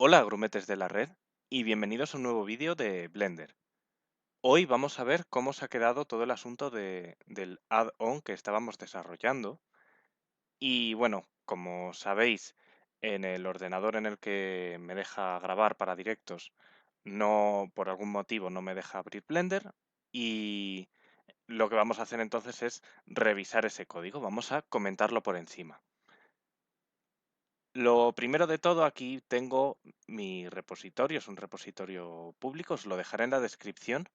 Hola grumetes de la red y bienvenidos a un nuevo vídeo de Blender. Hoy vamos a ver cómo se ha quedado todo el asunto del add-on que estábamos desarrollando. Y bueno, como sabéis, en el ordenador en el que me deja grabar para directos, no, por algún motivo no me deja abrir Blender y lo que vamos a hacer entonces es revisar ese código. Vamos a comentarlo por encima. Lo primero de todo, aquí tengo mi repositorio, es un repositorio público, os lo dejaré en la descripción.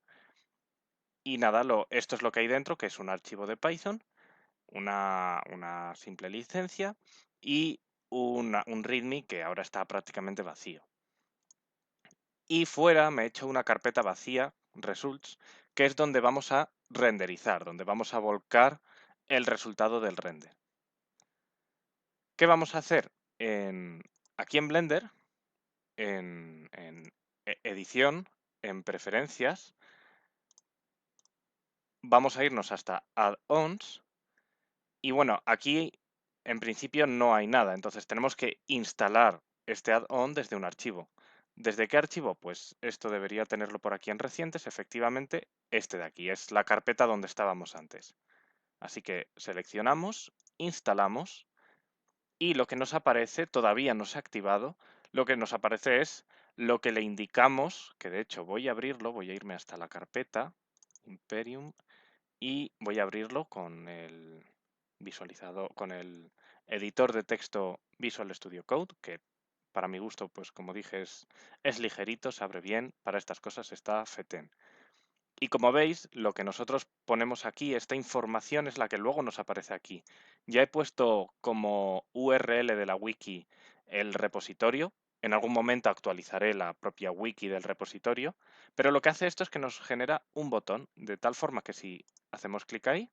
Y nada, esto es lo que hay dentro, que es un archivo de Python, una simple licencia y un README que ahora está prácticamente vacío. Y fuera me he hecho una carpeta vacía, results, que es donde vamos a renderizar, donde vamos a volcar el resultado del render. ¿Qué vamos a hacer? Aquí en Blender, en edición, en preferencias, vamos a irnos hasta add-ons y bueno, aquí en principio no hay nada, entonces tenemos que instalar este add-on desde un archivo. ¿Desde qué archivo? Pues esto debería tenerlo por aquí en recientes, efectivamente, este de aquí, es la carpeta donde estábamos antes. Así que seleccionamos, instalamos y lo que nos aparece, todavía no se ha activado, lo que nos aparece es lo que le indicamos, que de hecho voy a abrirlo, voy a irme hasta la carpeta, Imperium, y voy a abrirlo con el visualizador, con el editor de texto Visual Studio Code, que para mi gusto, pues como dije, es ligerito, se abre bien, para estas cosas está fetén. Y como veis, lo que nosotros ponemos aquí, esta información es la que luego nos aparece aquí. Ya he puesto como URL de la wiki el repositorio. En algún momento actualizaré la propia wiki del repositorio, pero lo que hace esto es que nos genera un botón, de tal forma que si hacemos clic ahí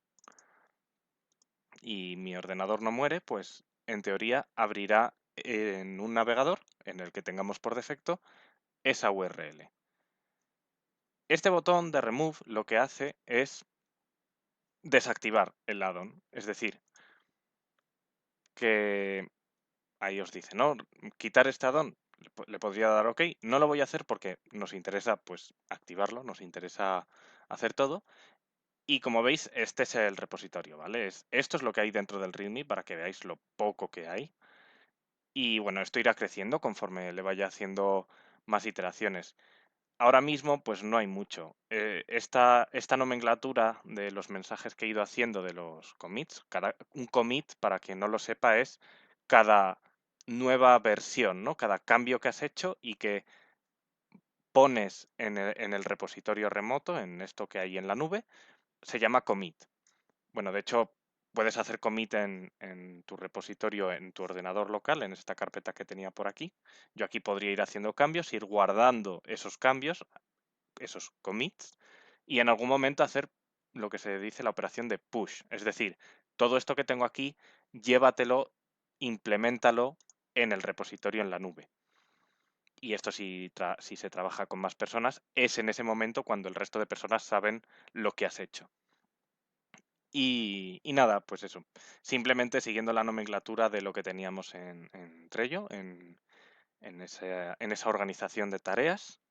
y mi ordenador no muere, pues en teoría abrirá en un navegador en el que tengamos por defecto esa URL. Este botón de Remove lo que hace es desactivar el add-on. Es decir, que ahí os dice, ¿no? Quitar este add-on, le podría dar OK. No lo voy a hacer porque nos interesa pues activarlo, nos interesa hacer todo. Y como veis, este es el repositorio, ¿vale? Esto es lo que hay dentro del README para que veáis lo poco que hay. Y bueno, esto irá creciendo conforme le vaya haciendo más iteraciones. Ahora mismo, pues no hay mucho. Esta nomenclatura de los mensajes que he ido haciendo de los commits, un commit, para quien no lo sepa, es cada nueva versión, ¿no? Cada cambio que has hecho y que pones en el repositorio remoto, en esto que hay en la nube, se llama commit. Bueno, de hecho, puedes hacer commit en tu repositorio, en tu ordenador local, en esta carpeta que tenía por aquí. Yo aquí podría ir haciendo cambios, ir guardando esos cambios, esos commits, y en algún momento hacer lo que se dice la operación de push. Es decir, todo esto que tengo aquí, llévatelo, implementalo en el repositorio en la nube. Y esto si se trabaja con más personas, es en ese momento cuando el resto de personas saben lo que has hecho. Y nada, pues eso. Simplemente siguiendo la nomenclatura de lo que teníamos en Trello, en esa organización de tareas.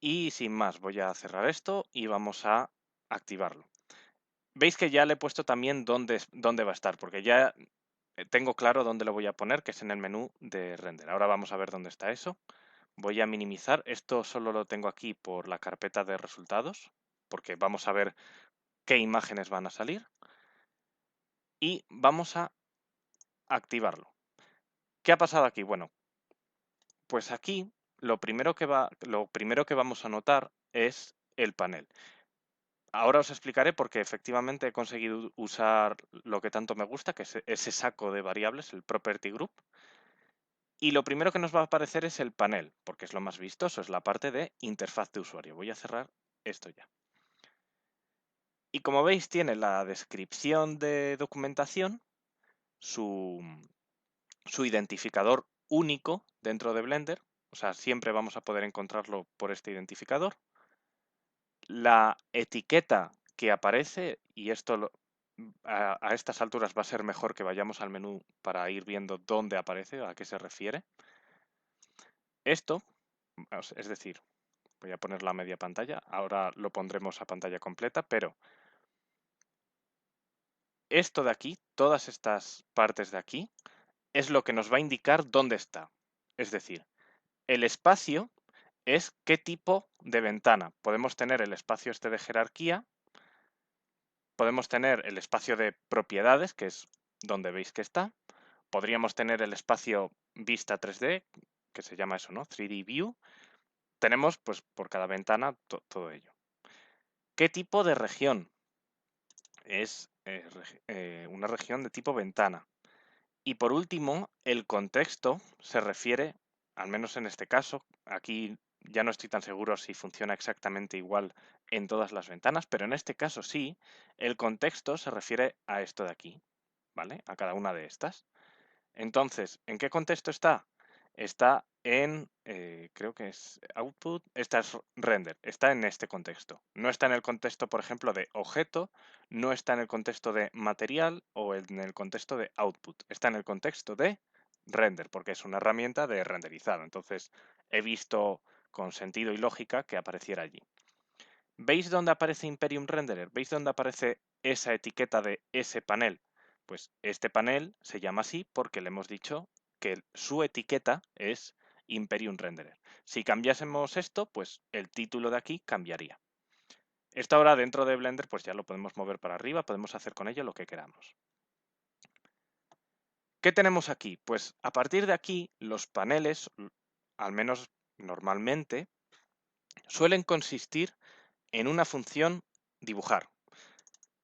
Y sin más, voy a cerrar esto y vamos a activarlo. Veis que ya le he puesto también dónde va a estar, porque ya tengo claro dónde lo voy a poner, que es en el menú de render. Ahora vamos a ver dónde está eso. Voy a minimizar. Esto solo lo tengo aquí por la carpeta de resultados, porque vamos a ver qué imágenes van a salir. Y vamos a activarlo. ¿Qué ha pasado aquí? Bueno, pues aquí lo primero que vamos a notar es el panel. Ahora os explicaré porque efectivamente he conseguido usar lo que tanto me gusta, que es ese saco de variables, el Property Group. Y lo primero que nos va a aparecer es el panel, porque es lo más vistoso, es la parte de interfaz de usuario. Voy a cerrar esto ya. Y como veis, tiene la descripción de documentación, su, su identificador único dentro de Blender, o sea, siempre vamos a poder encontrarlo por este identificador. La etiqueta que aparece, y esto a estas alturas va a ser mejor que vayamos al menú para ir viendo dónde aparece, a qué se refiere. Esto, es decir, voy a poner la media pantalla, ahora lo pondremos a pantalla completa, pero esto de aquí, todas estas partes de aquí, es lo que nos va a indicar dónde está. Es decir, el espacio es qué tipo de ventana. Podemos tener el espacio este de jerarquía, podemos tener el espacio de propiedades, que es donde veis que está. Podríamos tener el espacio vista 3D, que se llama eso, ¿no? 3D View. Tenemos, pues, por cada ventana todo ello. ¿Qué tipo de región? Es una región de tipo ventana. Y por último, el contexto se refiere, al menos en este caso, aquí ya no estoy tan seguro si funciona exactamente igual en todas las ventanas, pero en este caso sí, el contexto se refiere a esto de aquí, ¿vale? A cada una de estas. Entonces, ¿en qué contexto está? Está en, creo que es output, esta es render, está en este contexto. No está en el contexto, por ejemplo, de objeto, no está en el contexto de material o en el contexto de output. Está en el contexto de render, porque es una herramienta de renderizado. Entonces, he visto con sentido y lógica que apareciera allí. ¿Veis dónde aparece Imperium Renderer? ¿Veis dónde aparece esa etiqueta de ese panel? Pues este panel se llama así porque le hemos dicho que su etiqueta es Imperium Renderer. Si cambiásemos esto, pues el título de aquí cambiaría. Esto ahora dentro de Blender pues ya lo podemos mover para arriba, podemos hacer con ello lo que queramos. ¿Qué tenemos aquí? Pues a partir de aquí los paneles, al menos normalmente, suelen consistir en una función dibujar,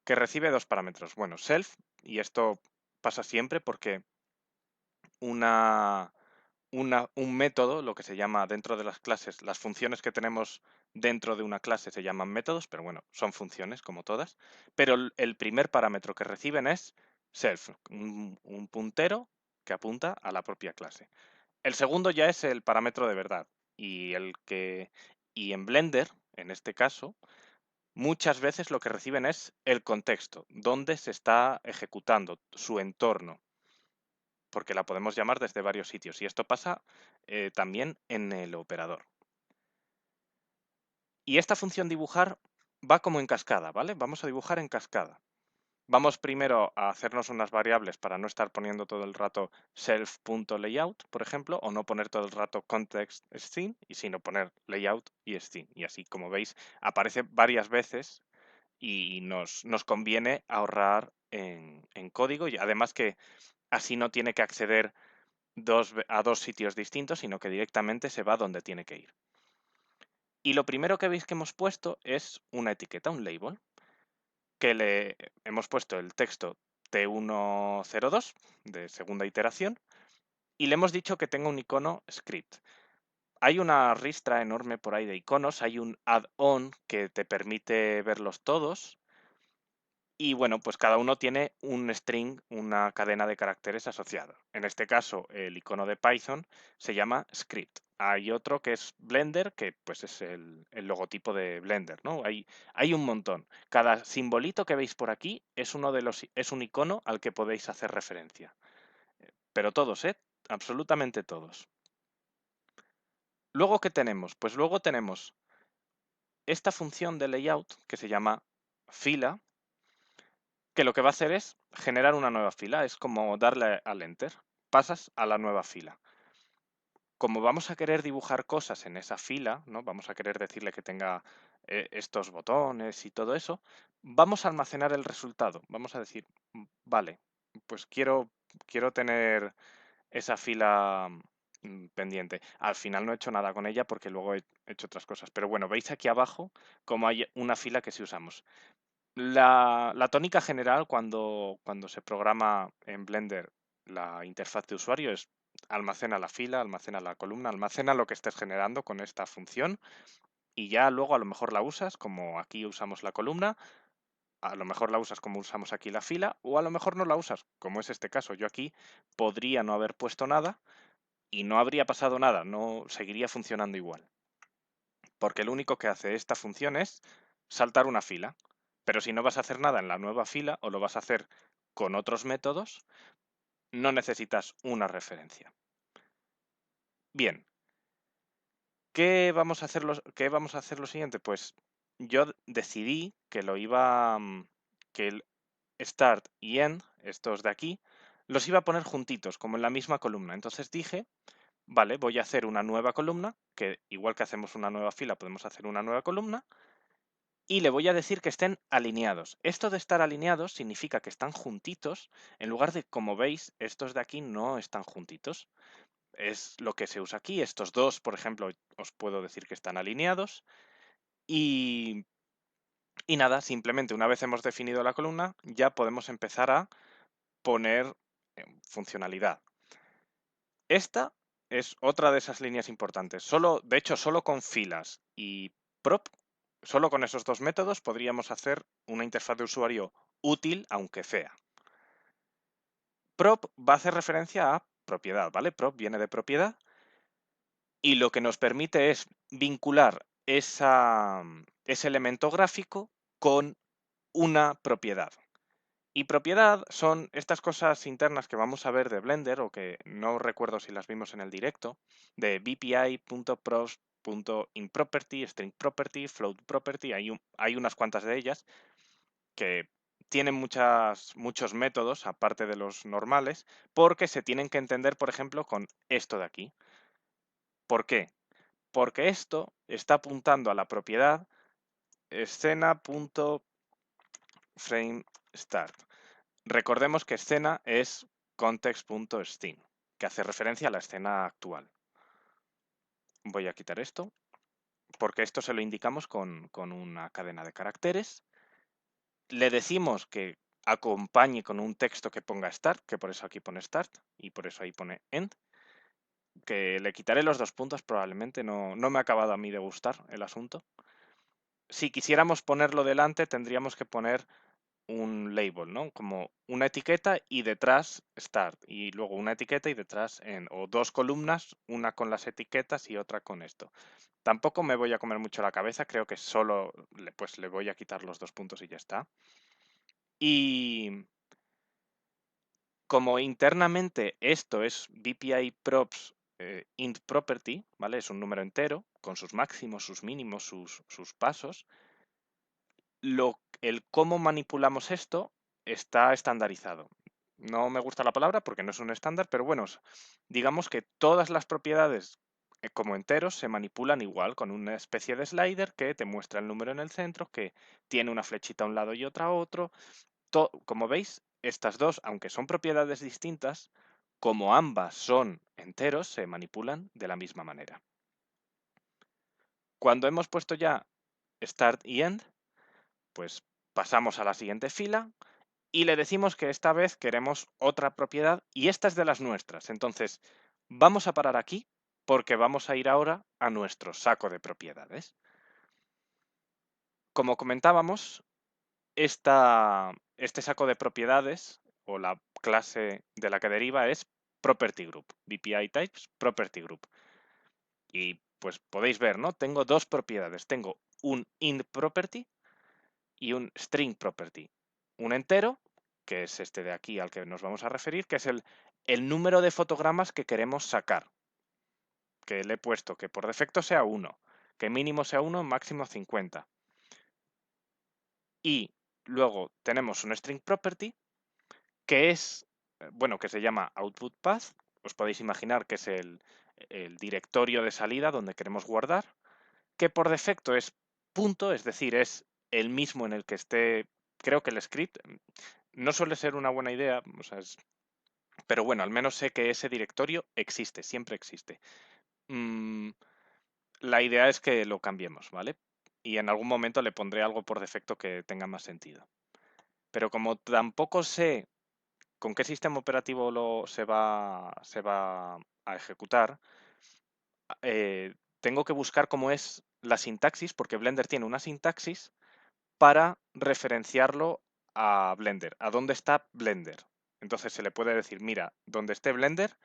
que recibe dos parámetros. Bueno, self, y esto pasa siempre porque un método, lo que se llama dentro de las clases, las funciones que tenemos dentro de una clase se llaman métodos, pero bueno, son funciones como todas. Pero el primer parámetro que reciben es self, un puntero que apunta a la propia clase. El segundo ya es el parámetro de verdad y en Blender, en este caso, muchas veces lo que reciben es el contexto, dónde se está ejecutando, su entorno, porque la podemos llamar desde varios sitios. Y esto pasa también en el operador. Y esta función dibujar va como en cascada, ¿vale? Vamos a dibujar en cascada. Vamos primero a hacernos unas variables para no estar poniendo todo el rato self.layout, por ejemplo, o no poner todo el rato context scene, y sino poner layout y scene. Y así, como veis, aparece varias veces y nos conviene ahorrar en código y además que así no tiene que acceder a dos sitios distintos, sino que directamente se va donde tiene que ir. Y lo primero que veis que hemos puesto es una etiqueta, un label, que le hemos puesto el texto T102 de segunda iteración y le hemos dicho que tenga un icono script. Hay una ristra enorme por ahí de iconos, hay un add-on que te permite verlos todos. Y bueno, pues cada uno tiene un string, una cadena de caracteres asociado. En este caso, el icono de Python se llama script. Hay otro que es Blender, que pues es el logotipo de Blender, ¿no? Hay un montón. Cada simbolito que veis por aquí es es un icono al que podéis hacer referencia. Pero todos, ¿eh? Absolutamente todos. Luego, ¿qué tenemos? Pues luego tenemos esta función de layout que se llama fila, que lo que va a hacer es generar una nueva fila, es como darle al enter, pasas a la nueva fila. Como vamos a querer dibujar cosas en esa fila, ¿no? Vamos a querer decirle que tenga estos botones y todo eso, vamos a almacenar el resultado. Vamos a decir, vale, pues quiero tener esa fila pendiente. Al final no he hecho nada con ella porque luego he hecho otras cosas. Pero bueno, veis aquí abajo como hay una fila que sí usamos. La tónica general cuando se programa en Blender la interfaz de usuario es almacena la fila, almacena la columna, almacena lo que estés generando con esta función y ya luego a lo mejor la usas como aquí usamos la columna, a lo mejor la usas como usamos aquí la fila o a lo mejor no la usas, como es este caso. Yo aquí podría no haber puesto nada y no habría pasado nada, no seguiría funcionando igual. Porque lo único que hace esta función es saltar una fila. Pero si no vas a hacer nada en la nueva fila o lo vas a hacer con otros métodos, no necesitas una referencia. Bien, ¿Qué vamos a hacer lo siguiente? Pues yo decidí que lo iba, que el start y end, estos de aquí, los iba a poner juntitos, como en la misma columna. Entonces dije, vale, voy a hacer una nueva columna, que igual que hacemos una nueva fila, podemos hacer una nueva columna, y le voy a decir que estén alineados. Esto de estar alineados significa que están juntitos, en lugar de, como veis, estos de aquí no están juntitos. Es lo que se usa aquí. Estos dos, por ejemplo, os puedo decir que están alineados. Y, y nada, simplemente una vez hemos definido la columna, ya podemos empezar a poner funcionalidad. Esta es otra de esas líneas importantes. De hecho, solo con filas y prop, solo con esos dos métodos podríamos hacer una interfaz de usuario útil, aunque fea. Prop va a hacer referencia a propiedad, ¿vale? Prop viene de propiedad y lo que nos permite es vincular ese elemento gráfico con una propiedad. Y propiedad son estas cosas internas que vamos a ver de Blender, o que no recuerdo si las vimos en el directo, de bpi.props.inProperty, stringProperty, floatProperty, hay unas cuantas de ellas que tienen muchos métodos, aparte de los normales, porque se tienen que entender, por ejemplo, con esto de aquí. ¿Por qué? Porque esto está apuntando a la propiedad escena.frameStart. Recordemos que escena es context.scene, que hace referencia a la escena actual. Voy a quitar esto, porque esto se lo indicamos con una cadena de caracteres. Le decimos que acompañe con un texto que ponga start, que por eso aquí pone start y por eso ahí pone end. Que le quitaré los 2 puntos, probablemente no me ha acabado a mí de gustar el asunto. Si quisiéramos ponerlo delante, tendríamos que poner un label, ¿no? Como una etiqueta y detrás start, y luego una etiqueta y detrás end, o dos columnas, una con las etiquetas y otra con esto. Tampoco me voy a comer mucho la cabeza, creo que solo pues le voy a quitar los 2 puntos y ya está. Y como internamente esto es BPI props int property, ¿vale? Es un número entero con sus máximos, sus mínimos, sus pasos. El cómo manipulamos esto está estandarizado. No me gusta la palabra porque no es un estándar, pero bueno, digamos que todas las propiedades como enteros se manipulan igual, con una especie de slider que te muestra el número en el centro, que tiene una flechita a un lado y otra a otro. Como veis, estas dos, aunque son propiedades distintas, como ambas son enteros, se manipulan de la misma manera. Cuando hemos puesto ya start y end, pues pasamos a la siguiente fila y le decimos que esta vez queremos otra propiedad y esta es de las nuestras. Entonces, vamos a parar aquí porque vamos a ir ahora a nuestro saco de propiedades. Como comentábamos, este saco de propiedades o la clase de la que deriva es Property Group, BPI Types Property Group. Y pues podéis ver, ¿no? Tengo dos propiedades. Tengo un int property y un string property. Un entero, que es este de aquí al que nos vamos a referir, que es el número de fotogramas que queremos sacar. Que le he puesto que por defecto sea 1, que mínimo sea 1, máximo 50. Y luego tenemos un string property que es, bueno, que se llama output path. Os podéis imaginar que es el directorio de salida donde queremos guardar, que por defecto es punto, es decir, es el mismo en el que esté, creo que el script no suele ser una buena idea, o sea, pero bueno, al menos sé que ese directorio existe, siempre existe. La idea es que lo cambiemos, ¿vale? Y en algún momento le pondré algo por defecto que tenga más sentido. Pero como tampoco sé con qué sistema operativo se va a ejecutar, tengo que buscar cómo es la sintaxis, porque Blender tiene una sintaxis para referenciarlo a Blender, a dónde está Blender. Entonces se le puede decir, mira, donde esté Blender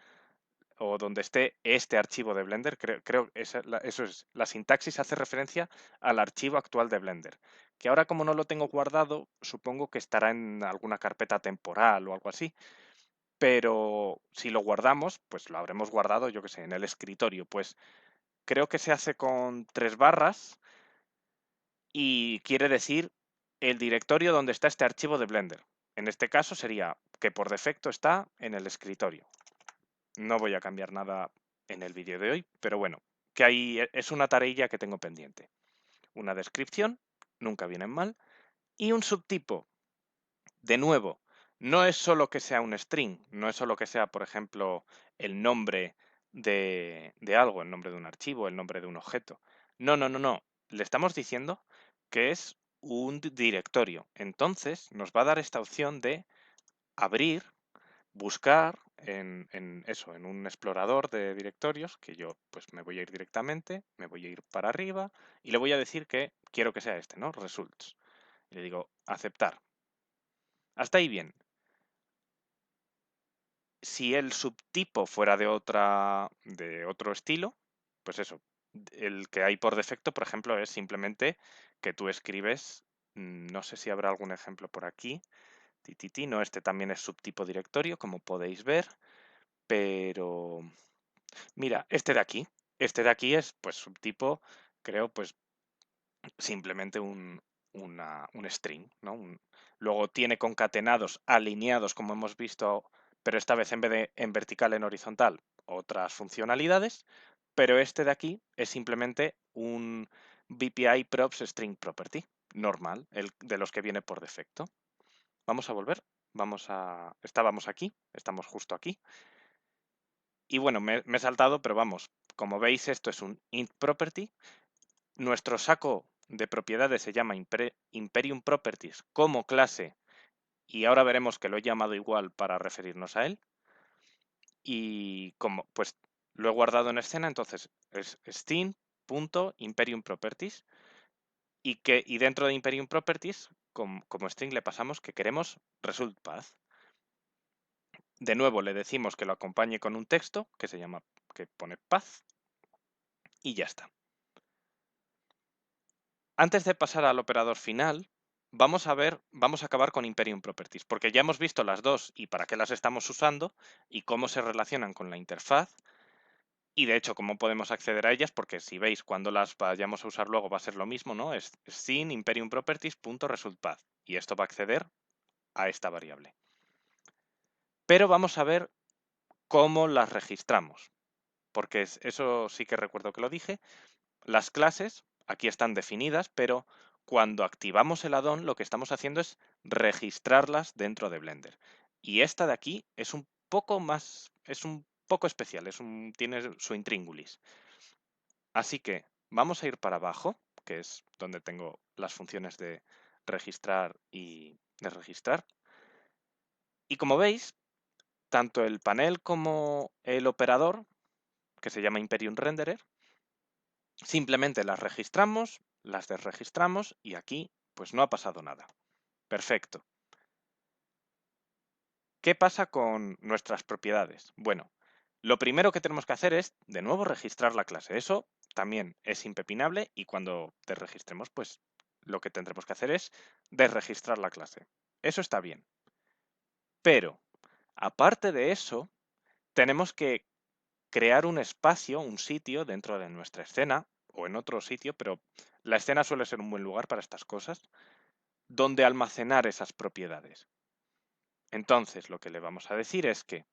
o donde esté este archivo de Blender, creo eso es, la sintaxis hace referencia al archivo actual de Blender, que ahora como no lo tengo guardado, supongo que estará en alguna carpeta temporal o algo así, pero si lo guardamos, pues lo habremos guardado, yo que sé, en el escritorio, pues creo que se hace con 3 barras y quiere decir el directorio donde está este archivo de Blender. En este caso sería que por defecto está en el escritorio. No voy a cambiar nada en el vídeo de hoy, pero bueno, que ahí es una tareilla que tengo pendiente. Una descripción, nunca vienen mal, y un subtipo. De nuevo, no es solo que sea un string, no es solo que sea, por ejemplo, el nombre de algo, el nombre de un archivo, el nombre de un objeto. No, no, no, no. Le estamos diciendo que es un directorio. Entonces nos va a dar esta opción de abrir, buscar en eso, en un explorador de directorios, que yo pues me voy a ir directamente, me voy a ir para arriba y le voy a decir que quiero que sea este, ¿no? Results. Y le digo aceptar. Hasta ahí bien. Si el subtipo fuera de otro estilo, pues eso, el que hay por defecto, por ejemplo, es simplemente que tú escribes, no sé si habrá algún ejemplo por aquí, no, este también es subtipo directorio, como podéis ver, pero mira, este de aquí es pues subtipo, creo, pues simplemente un string, ¿no? Luego tiene concatenados, alineados, como hemos visto, pero esta vez en vez de en vertical, en horizontal, otras funcionalidades. Pero este de aquí es simplemente un BPI props string property, normal, el de los que viene por defecto. Vamos a volver, estábamos aquí, estamos justo aquí. Y bueno, me he saltado, pero vamos, como veis, esto es un int property. Nuestro saco de propiedades se llama Imperium Properties como clase y ahora veremos que lo he llamado igual para referirnos a él. Y como pues lo he guardado en escena, entonces es string.imperium properties y dentro de Imperium Properties, como string le pasamos que queremos result path. De nuevo le decimos que lo acompañe con un texto que se llama, que pone path y ya está. Antes de pasar al operador final, vamos a acabar con Imperium Properties, porque ya hemos visto las dos y para qué las estamos usando y cómo se relacionan con la interfaz y de hecho cómo podemos acceder a ellas, porque si veis cuando las vayamos a usar luego va a ser lo mismo, ¿no? Es sin Imperium Properties.resultPath y esto va a acceder a esta variable. Pero vamos a ver cómo las registramos, porque eso sí que recuerdo que lo dije. Las clases aquí están definidas, pero cuando activamos el add-on lo que estamos haciendo es registrarlas dentro de Blender. Y esta de aquí es un poco más, es un poco especial, tiene su intríngulis. Así que vamos a ir para abajo, que es donde tengo las funciones de registrar y de registrar. Y como veis, tanto el panel como el operador, que se llama Imperium Renderer, simplemente las registramos, las desregistramos y aquí pues no ha pasado nada. Perfecto. ¿Qué pasa con nuestras propiedades? Bueno, lo primero que tenemos que hacer es, de nuevo, registrar la clase. Eso también es impepinable y cuando desregistremos, pues lo que tendremos que hacer es desregistrar la clase. Eso está bien. Pero, aparte de eso, tenemos que crear un espacio, un sitio dentro de nuestra escena o en otro sitio, pero la escena suele ser un buen lugar para estas cosas, donde almacenar esas propiedades. Entonces, lo que le vamos a decir es que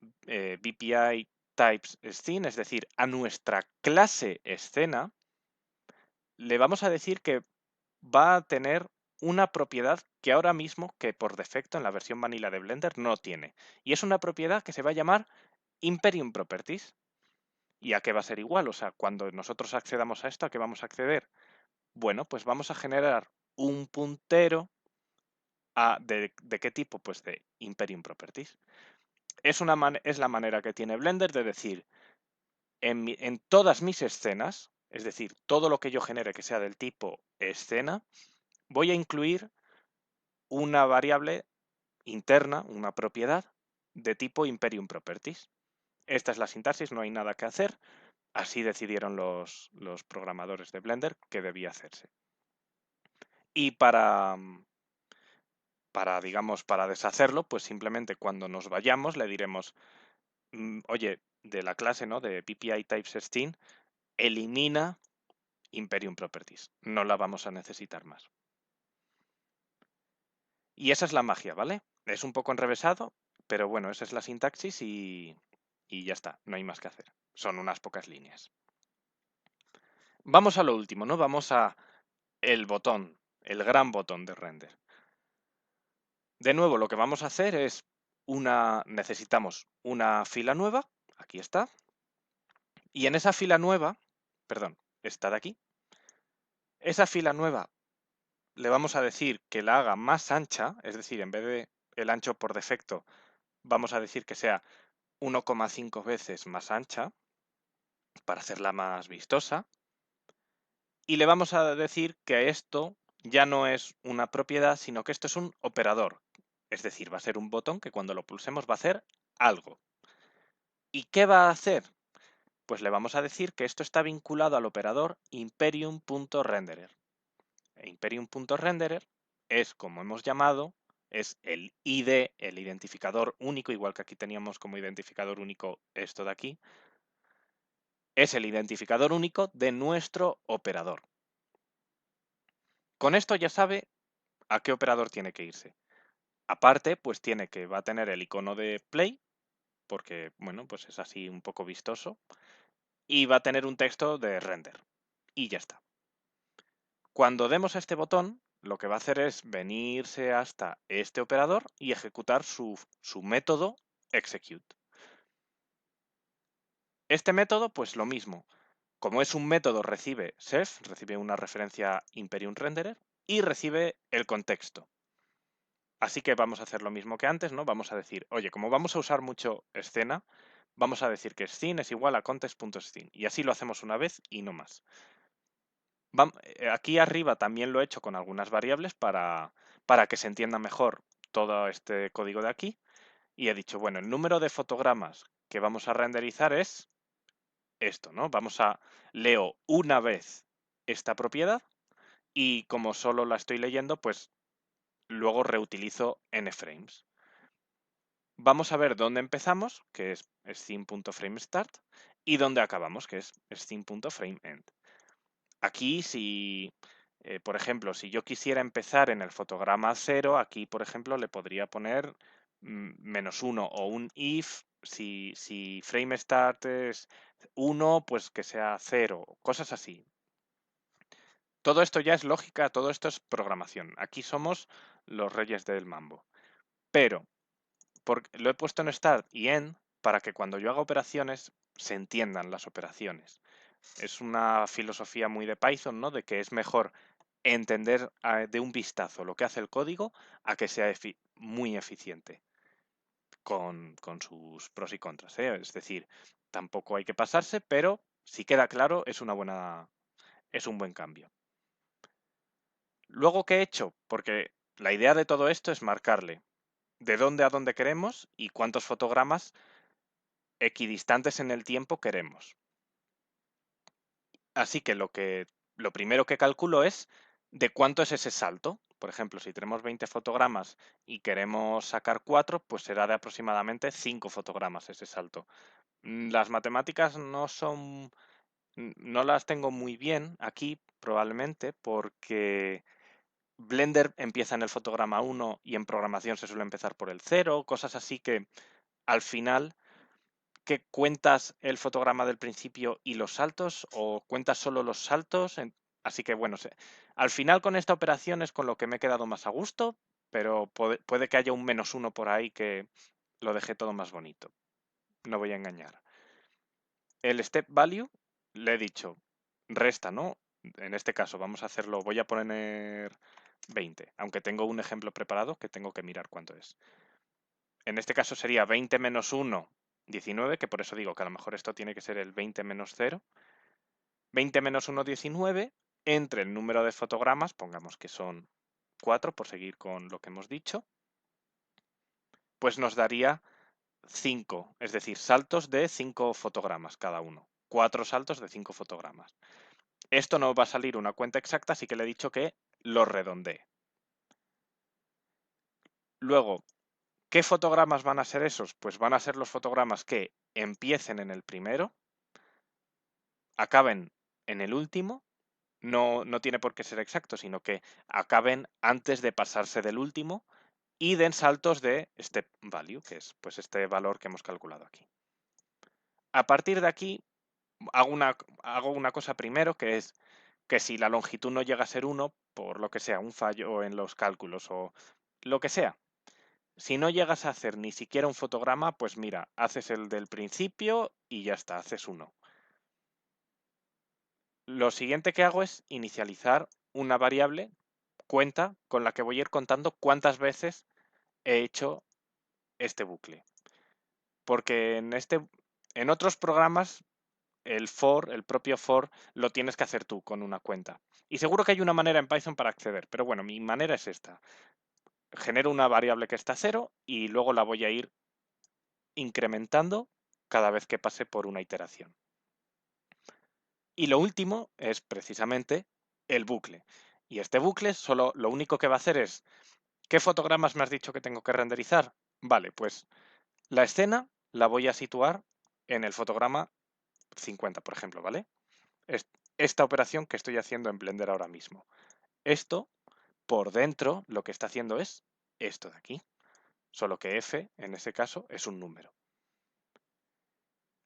BPI types scene, es decir, a nuestra clase escena, le vamos a decir que va a tener una propiedad que ahora mismo, que por defecto en la versión vanilla de Blender no tiene. Y es una propiedad que se va a llamar Imperium Properties. ¿Y a qué va a ser igual? O sea, cuando nosotros accedamos a esto, ¿a qué vamos a acceder? Bueno, pues vamos a generar un puntero ¿de qué tipo? Pues de Imperium Properties. Es la manera que tiene Blender de decir, en todas mis escenas, es decir, todo lo que yo genere que sea del tipo escena, voy a incluir una variable interna, una propiedad de tipo Imperium Properties. Esta es la sintaxis, no hay nada que hacer. Así decidieron los programadores de Blender que debía hacerse. Y digamos, para deshacerlo, pues simplemente cuando nos vayamos le diremos, oye, de la clase, ¿no? De PPI types string, elimina Imperium Properties. No la vamos a necesitar más. Y esa es la magia, ¿vale? Es un poco enrevesado, pero bueno, esa es la sintaxis y ya está, no hay más que hacer. Son unas pocas líneas. Vamos a lo último, ¿no? Vamos a el botón, el gran botón de render. De nuevo, lo que vamos a hacer es necesitamos una fila nueva, aquí está, y en esa fila nueva, perdón, esta de aquí, esa fila nueva le vamos a decir que la haga más ancha, es decir, en vez de el ancho por defecto, vamos a decir que sea 1,5 veces más ancha para hacerla más vistosa. Y le vamos a decir que esto ya no es una propiedad, sino que esto es un operador. Es decir, va a ser un botón que cuando lo pulsemos va a hacer algo. ¿Y qué va a hacer? Pues le vamos a decir que esto está vinculado al operador imperium.renderer. Imperium.renderer es, como hemos llamado, es el ID, el identificador único, igual que aquí teníamos como identificador único esto de aquí, es el identificador único de nuestro operador. Con esto ya sabe a qué operador tiene que irse. Aparte, pues va a tener el icono de play, porque, bueno, pues es así un poco vistoso, y va a tener un texto de render. Y ya está. Cuando demos a este botón, lo que va a hacer es venirse hasta este operador y ejecutar su método execute. Este método, pues lo mismo. Como es un método, recibe sef, recibe una referencia Imperium Renderer y recibe el contexto. Así que vamos a hacer lo mismo que antes, ¿no? Vamos a decir, oye, como vamos a usar mucho escena, vamos a decir que scene es igual a context.scene. Y así lo hacemos una vez y no más. Aquí arriba también lo he hecho con algunas variables para que se entienda mejor todo este código de aquí. Y he dicho, bueno, el número de fotogramas que vamos a renderizar es esto, ¿no? Leo una vez esta propiedad y como solo la estoy leyendo, pues luego reutilizo nframes. Vamos a ver dónde empezamos, que es scene.framestart, y dónde acabamos, que es scene.frameend. Aquí, por ejemplo, si yo quisiera empezar en el fotograma 0, aquí, por ejemplo, le podría poner -1 o un if. Si frame start es 1, pues que sea 0, cosas así. Todo esto ya es lógica, todo esto es programación. Aquí somos los reyes del mambo. Pero lo he puesto en start y end para que cuando yo haga operaciones se entiendan las operaciones. Es una filosofía muy de Python, ¿no? De que es mejor entender de un vistazo lo que hace el código a que sea muy eficiente con sus pros y contras, ¿eh? Es decir, tampoco hay que pasarse, pero si queda claro es un buen cambio. Luego, ¿qué he hecho? Porque la idea de todo esto es marcarle de dónde a dónde queremos y cuántos fotogramas equidistantes en el tiempo queremos. Así que lo primero que calculo es de cuánto es ese salto. Por ejemplo, si tenemos 20 fotogramas y queremos sacar 4, pues será de aproximadamente 5 fotogramas ese salto. Las matemáticas no las tengo muy bien aquí, probablemente, porque Blender empieza en el fotograma 1 y en programación se suele empezar por el 0, cosas así que al final, ¿qué cuentas el fotograma del principio y los saltos o cuentas solo los saltos? Así que bueno, al final con esta operación es con lo que me he quedado más a gusto, pero puede que haya un -1 por ahí que lo deje todo más bonito. No voy a engañar. El step value le he dicho, resta, ¿no? En este caso vamos a hacerlo, voy a poner 20, aunque tengo un ejemplo preparado que tengo que mirar cuánto es. En este caso sería 20 menos 1, 19, que por eso digo que a lo mejor esto tiene que ser el 20 menos 0. 20 menos 1, 19, entre el número de fotogramas, pongamos que son 4, por seguir con lo que hemos dicho, pues nos daría 5, es decir, saltos de 5 fotogramas cada uno. 4 saltos de 5 fotogramas. Esto no va a salir una cuenta exacta, así que le he dicho que lo redondee. Luego, ¿qué fotogramas van a ser esos? Pues van a ser los fotogramas que empiecen en el primero acaben en el último, no tiene por qué ser exacto, sino que acaben antes de pasarse del último y den saltos de step value, que es pues este valor que hemos calculado aquí. A partir de aquí hago una cosa primero, que es que si la longitud no llega a ser 1, por lo que sea, un fallo en los cálculos o lo que sea, si no llegas a hacer ni siquiera un fotograma, pues mira, haces el del principio y ya está, haces uno. Lo siguiente que hago es inicializar una variable, cuenta, con la que voy a ir contando cuántas veces he hecho este bucle. Porque en otros programas el propio for, lo tienes que hacer tú con una cuenta. Y seguro que hay una manera en Python para acceder, pero bueno, mi manera es esta. Genero una variable que está a 0 y luego la voy a ir incrementando cada vez que pase por una iteración. Y lo último es precisamente el bucle. Y este bucle solo lo único que va a hacer es, ¿qué fotogramas me has dicho que tengo que renderizar? Vale, pues la escena la voy a situar en el fotograma 50, por ejemplo, ¿vale? Esta operación que estoy haciendo en Blender ahora mismo. Esto, por dentro, lo que está haciendo es esto de aquí. Solo que f, en ese caso, es un número.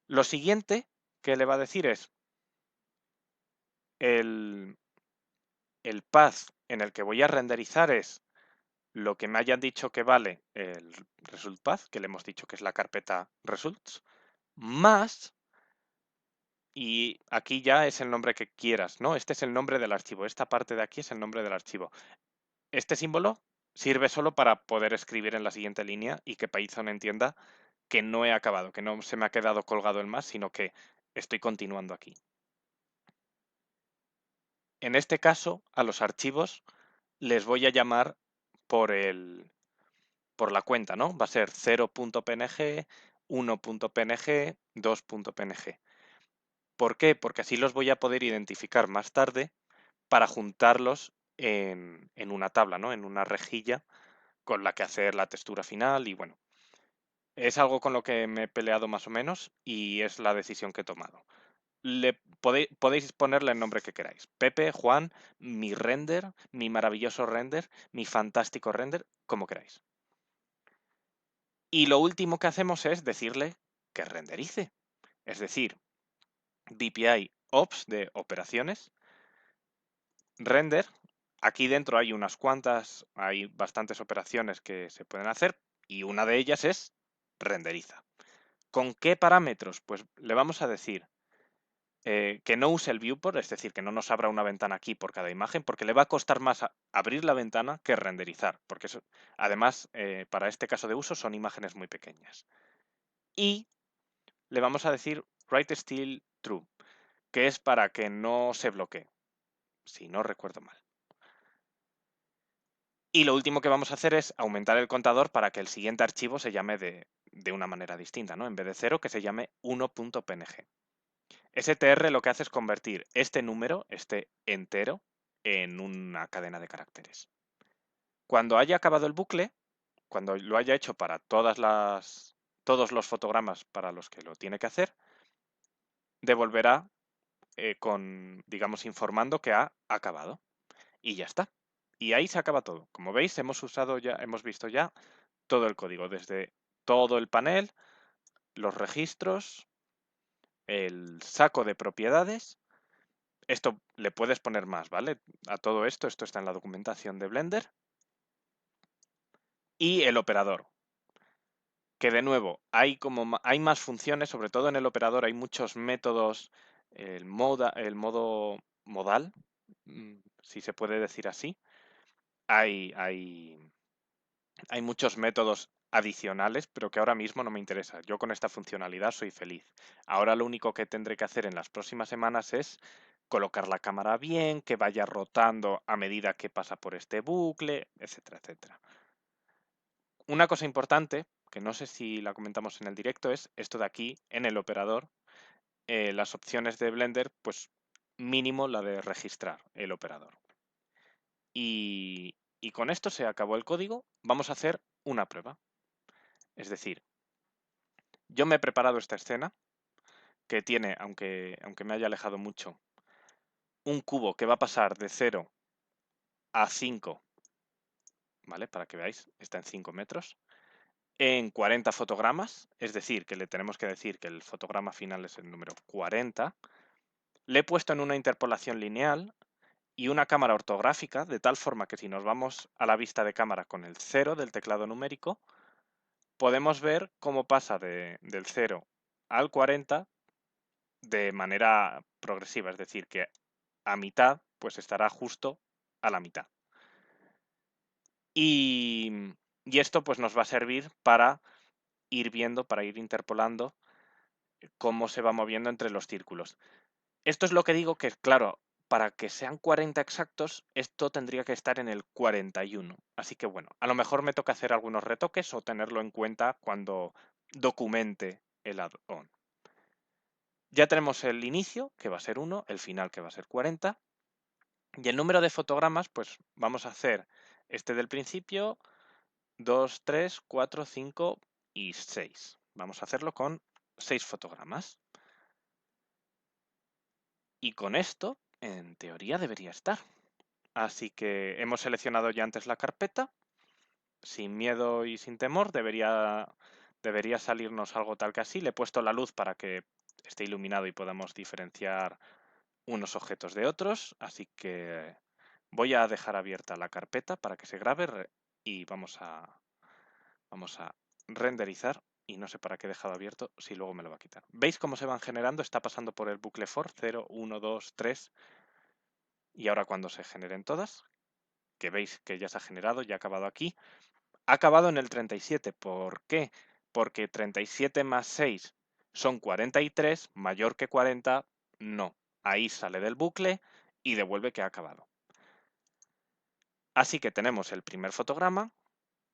Lo siguiente que le va a decir es el path en el que voy a renderizar es lo que me hayan dicho que vale el result path, que le hemos dicho que es la carpeta results, más, y aquí ya es el nombre que quieras, ¿no? Este es el nombre del archivo, esta parte de aquí es el nombre del archivo. Este símbolo sirve solo para poder escribir en la siguiente línea y que Python entienda que no he acabado, que no se me ha quedado colgado el más, sino que estoy continuando aquí. En este caso, a los archivos les voy a llamar por la cuenta, ¿no? Va a ser 0.png, 1.png, 2.png. ¿Por qué? Porque así los voy a poder identificar más tarde para juntarlos en una tabla, ¿no? En una rejilla con la que hacer la textura final y bueno, es algo con lo que me he peleado más o menos y es la decisión que he tomado. Podéis ponerle el nombre que queráis. Pepe, Juan, mi render, mi maravilloso render, mi fantástico render, como queráis. Y lo último que hacemos es decirle que renderice. Es decir, DPI ops de operaciones, render. Aquí dentro hay unas cuantas, hay bastantes operaciones que se pueden hacer y una de ellas es renderiza. ¿Con qué parámetros? Pues le vamos a decir que no use el viewport, es decir, que no nos abra una ventana aquí por cada imagen, porque le va a costar más abrir la ventana que renderizar, porque además, para este caso de uso, son imágenes muy pequeñas. Y le vamos a decir write still true, que es para que no se bloquee, si no recuerdo mal. Y lo último que vamos a hacer es aumentar el contador para que el siguiente archivo se llame de una manera distinta, ¿no? En vez de 0, que se llame 1.png. STR lo que hace es convertir este número, este entero, en una cadena de caracteres. Cuando haya acabado el bucle, cuando lo haya hecho para todos los fotogramas para los que lo tiene que hacer, devolverá digamos, informando que ha acabado. Y ya está. Y ahí se acaba todo. Como veis, hemos visto ya todo el código, desde todo el panel, los registros, el saco de propiedades. Esto le puedes poner más, ¿vale? A todo esto está en la documentación de Blender. Y el operador, que de nuevo hay más funciones, sobre todo en el operador hay muchos métodos, el modo modal, si se puede decir así. Hay muchos métodos adicionales, pero que ahora mismo no me interesa. Yo con esta funcionalidad soy feliz. Ahora lo único que tendré que hacer en las próximas semanas es colocar la cámara bien, que vaya rotando a medida que pasa por este bucle, etcétera, etcétera. Una cosa importante, que no sé si la comentamos en el directo, es esto de aquí, en el operador, las opciones de Blender, pues mínimo la de registrar el operador. Y con esto se acabó el código. Vamos a hacer una prueba. Es decir, yo me he preparado esta escena que tiene, aunque me haya alejado mucho, un cubo que va a pasar de 0 a 5, ¿vale? Para que veáis, está en 5 metros, en 40 fotogramas, es decir, que le tenemos que decir que el fotograma final es el número 40. Le he puesto en una interpolación lineal y una cámara ortográfica, de tal forma que si nos vamos a la vista de cámara con el 0 del teclado numérico, podemos ver cómo pasa del 0 al 40 de manera progresiva, es decir, que a mitad pues estará justo a la mitad. Y esto pues nos va a servir para ir viendo, para ir interpolando cómo se va moviendo entre los círculos. Esto es lo que digo que, claro, para que sean 40 exactos, esto tendría que estar en el 41. Así que bueno, a lo mejor me toca hacer algunos retoques o tenerlo en cuenta cuando documente el add-on. Ya tenemos el inicio, que va a ser 1, el final, que va a ser 40. Y el número de fotogramas, pues vamos a hacer este del principio, 2, 3, 4, 5 y 6. Vamos a hacerlo con 6 fotogramas. Y con esto, en teoría, debería estar. Así que hemos seleccionado ya antes la carpeta. Sin miedo y sin temor, debería salirnos algo tal que así. Le he puesto la luz para que esté iluminado y podamos diferenciar unos objetos de otros. Así que voy a dejar abierta la carpeta para que se grabe y vamos a renderizar. Y no sé para qué he dejado abierto, si luego me lo va a quitar. ¿Veis cómo se van generando? Está pasando por el bucle for, 0, 1, 2, 3. Y ahora cuando se generen todas, que veis que ya se ha generado, ya ha acabado aquí, ha acabado en el 37. ¿Por qué? Porque 37 más 6 son 43, mayor que 40, no. Ahí sale del bucle y devuelve que ha acabado. Así que tenemos el primer fotograma.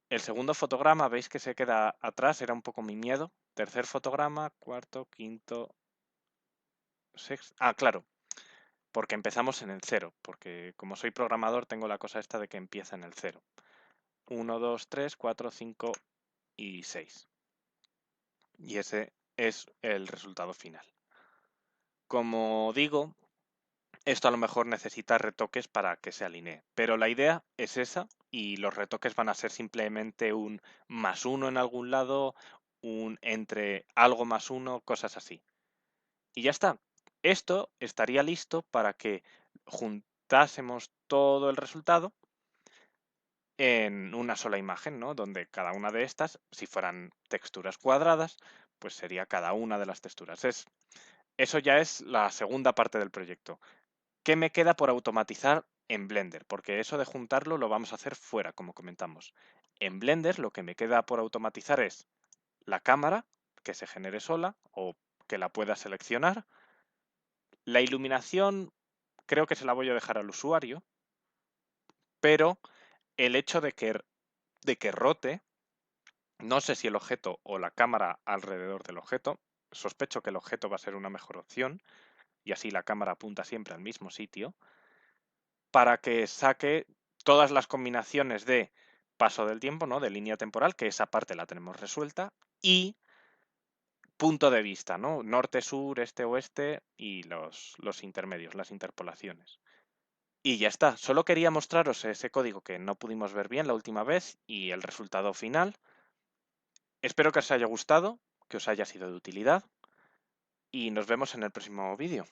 El segundo fotograma, veis que se queda atrás, era un poco mi miedo. Tercer fotograma, cuarto, quinto, sexto. Ah, claro, porque empezamos en el 0, porque como soy programador tengo la cosa esta de que empieza en el 0. 1, 2, 3, 4, 5 y 6. Y ese es el resultado final. Como digo, esto a lo mejor necesita retoques para que se alinee, pero la idea es esa y los retoques van a ser simplemente un +1 en algún lado, un entre algo +1, cosas así. Y ya está. Esto estaría listo para que juntásemos todo el resultado en una sola imagen, ¿no? Donde cada una de estas, si fueran texturas cuadradas, pues sería cada una de las texturas. Eso ya es la segunda parte del proyecto. ¿Qué me queda por automatizar en Blender? Porque eso de juntarlo lo vamos a hacer fuera, como comentamos. En Blender lo que me queda por automatizar es la cámara, que se genere sola o que la pueda seleccionar. La iluminación creo que se la voy a dejar al usuario, pero el hecho de que rote, no sé si el objeto o la cámara alrededor del objeto, sospecho que el objeto va a ser una mejor opción y así la cámara apunta siempre al mismo sitio, para que saque todas las combinaciones de paso del tiempo, ¿no? De línea temporal, que esa parte la tenemos resuelta, y punto de vista, ¿no? Norte, sur, este, oeste y los intermedios, las interpolaciones. Y ya está, solo quería mostraros ese código que no pudimos ver bien la última vez y el resultado final. Espero que os haya gustado, que os haya sido de utilidad y nos vemos en el próximo vídeo.